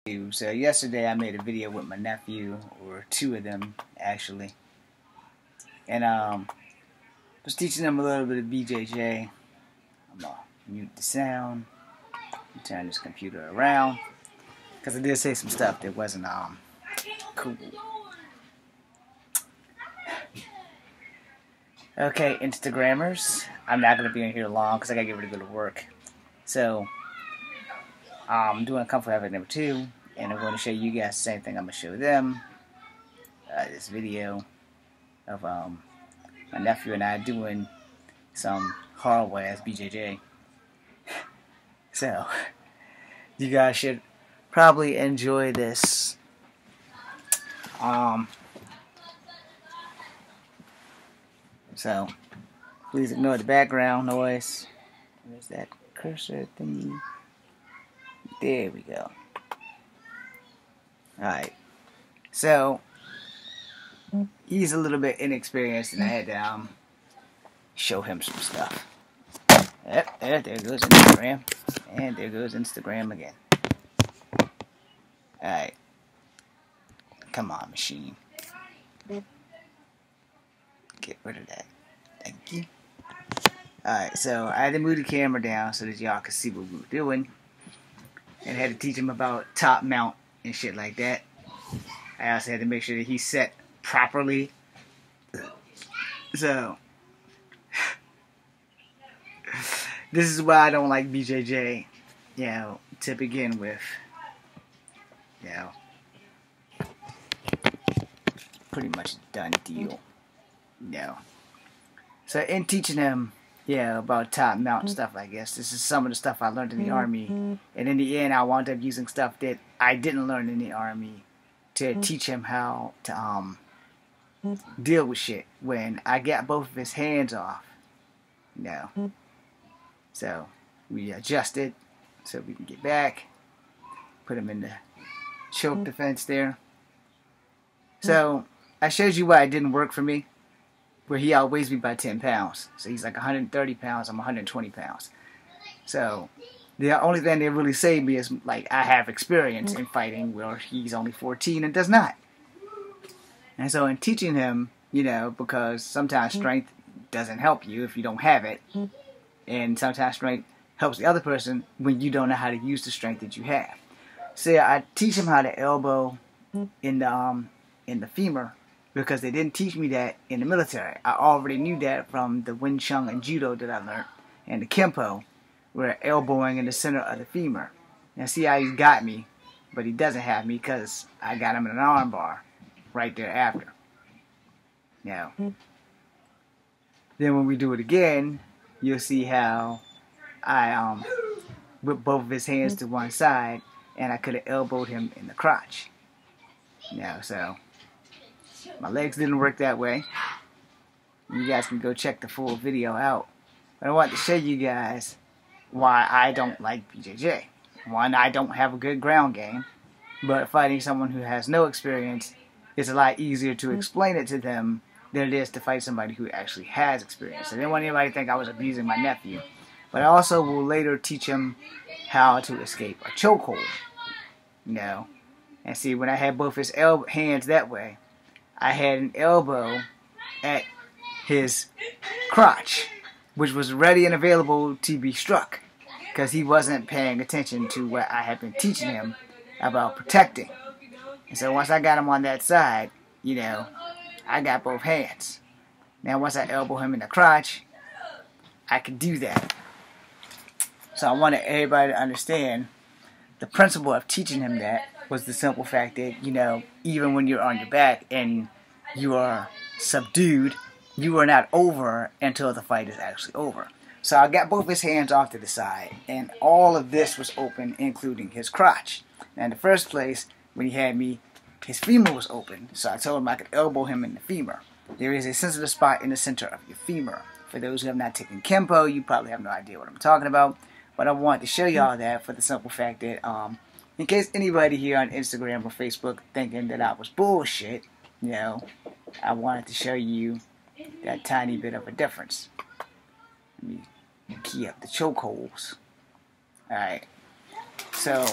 So yesterday I made a video with my nephew, or two of them actually, and was teaching them a little bit of BJJ. I'm gonna mute the sound, turn this computer around, because I did say some stuff that wasn't cool. Okay, Instagrammers, I'm not gonna be in here long because I gotta get ready to go to work. So I'm doing a comfort habit number 2, and I'm going to show you guys the same thing I'm going to show them. This video of my nephew and I doing some horrible ass BJJ. So you guys should probably enjoy this. So please ignore the background noise. Where's that cursor thingy? There we go. Alright. So he's a little bit inexperienced, and I had to show him some stuff. Yep, there goes Instagram. And there goes Instagram again. Alright. Come on, machine. Get rid of that. Thank you. Alright, so I had to move the camera down so that y'all could see what we were doing. And I had to teach him about top mount and shit like that. I also had to make sure that he's set properly. So this is why I don't like BJJ, to begin with. Pretty much done deal. So in teaching him about top mount and stuff like this is some of the stuff I learned in the Army. And in the end, I wound up using stuff that I didn't learn in the Army to teach him how to deal with shit when I got both of his hands off. So we adjusted so we can get back. Put him in the choke defense there. So I showed you why it didn't work for me, where he outweighs me by 10 pounds. So he's like 130 pounds, I'm 120 pounds. So the only thing that really saved me is, like, I have experience in fighting, where he's only 14 and does not. And so in teaching him, because sometimes strength doesn't help you if you don't have it. And sometimes strength helps the other person when you don't know how to use the strength that you have. So I teach him how to elbow in the femur, because they didn't teach me that in the military. I already knew that from the Wing Chun and Judo that I learned, and the Kempo, where elbowing in the center of the femur. Now see how he's got me, but he doesn't have me because I got him in an arm bar right there after. Then when we do it again, you'll see how I whip both of his hands to one side, and I could have elbowed him in the crotch. So my legs didn't work that way. You guys can go check the full video out. But I want to show you guys why I don't like BJJ. One, I don't have a good ground game, but fighting someone who has no experience is a lot easier to explain it to them than it is to fight somebody who actually has experience. I didn't want anybody to think I was abusing my nephew. But I also will later teach him how to escape a chokehold. And see, when I had both his hands that way, I had an elbow at his crotch, which was ready and available to be struck, because he wasn't paying attention to what I had been teaching him about protecting. And so once I got him on that side, I got both hands. Now once I elbow him in the crotch, I could do that. So I wanted everybody to understand the principle of teaching him that was the simple fact that, even when you're on your back and you are subdued, you are not over until the fight is actually over. So I got both his hands off to the side, and all of this was open, including his crotch. Now in the first place, when he had me, his femur was open, so I told him I could elbow him in the femur. There is a sensitive spot in the center of your femur. For those who have not taken Kempo, you probably have no idea what I'm talking about. But I wanted to show y'all that for the simple fact that, in case anybody here on Instagram or Facebook thinking that I was bullshit, I wanted to show you that tiny bit of a difference. Let me key up the chokeholds. Alright. So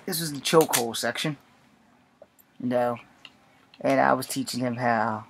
this was the chokehold section, you know, and I was teaching him how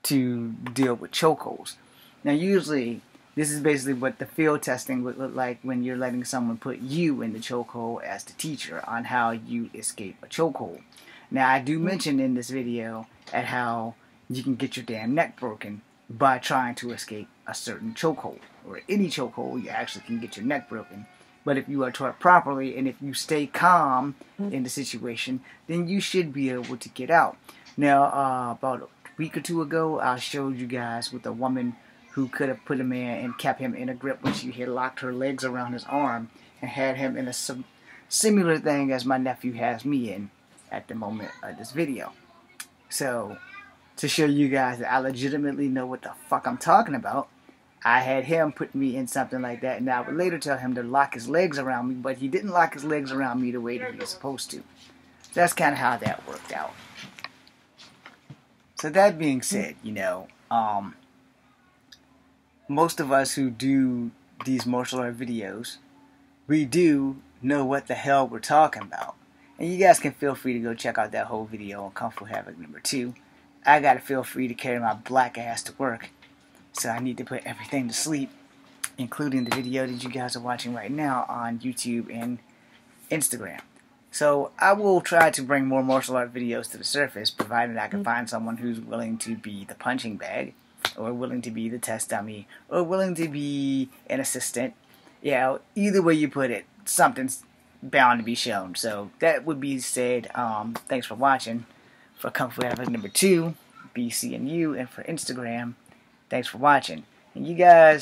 to deal with chokeholds. Now, usually, this is basically what the field testing would look like when you're letting someone put you in the chokehold as the teacher on how you escape a chokehold. Now, I do mention in this video at how you can get your damn neck broken by trying to escape a certain chokehold, or any chokehold. You actually can get your neck broken. But if you are taught properly and if you stay calm in the situation, then you should be able to get out. Now, about a week or two ago, I showed you guys with a woman who could have put him in and kept him in a grip when she had locked her legs around his arm and had him in a similar thing as my nephew has me in at the moment of this video. So, to show you guys that I legitimately know what the fuck I'm talking about, I had him put me in something like that, and I would later tell him to lock his legs around me, but he didn't lock his legs around me the way that he was supposed to. That's kind of how that worked out. So that being said, you know, most of us who do these martial art videos, we do know what the hell we're talking about. And you guys can feel free to go check out that whole video on Kung Fu Havoc #2. I gotta feel free to carry my black ass to work. So I need to put everything to sleep, including the video that you guys are watching right now on YouTube and Instagram. So I will try to bring more martial art videos to the surface, provided I can find someone who's willing to be the punching bag, or willing to be the test dummy, or willing to be an assistant. You know, either way you put it, something's bound to be shown. So that would be said. Thanks for watching. For Kung Fu Havoc #2, BCNU, and for Instagram, thanks for watching. And you guys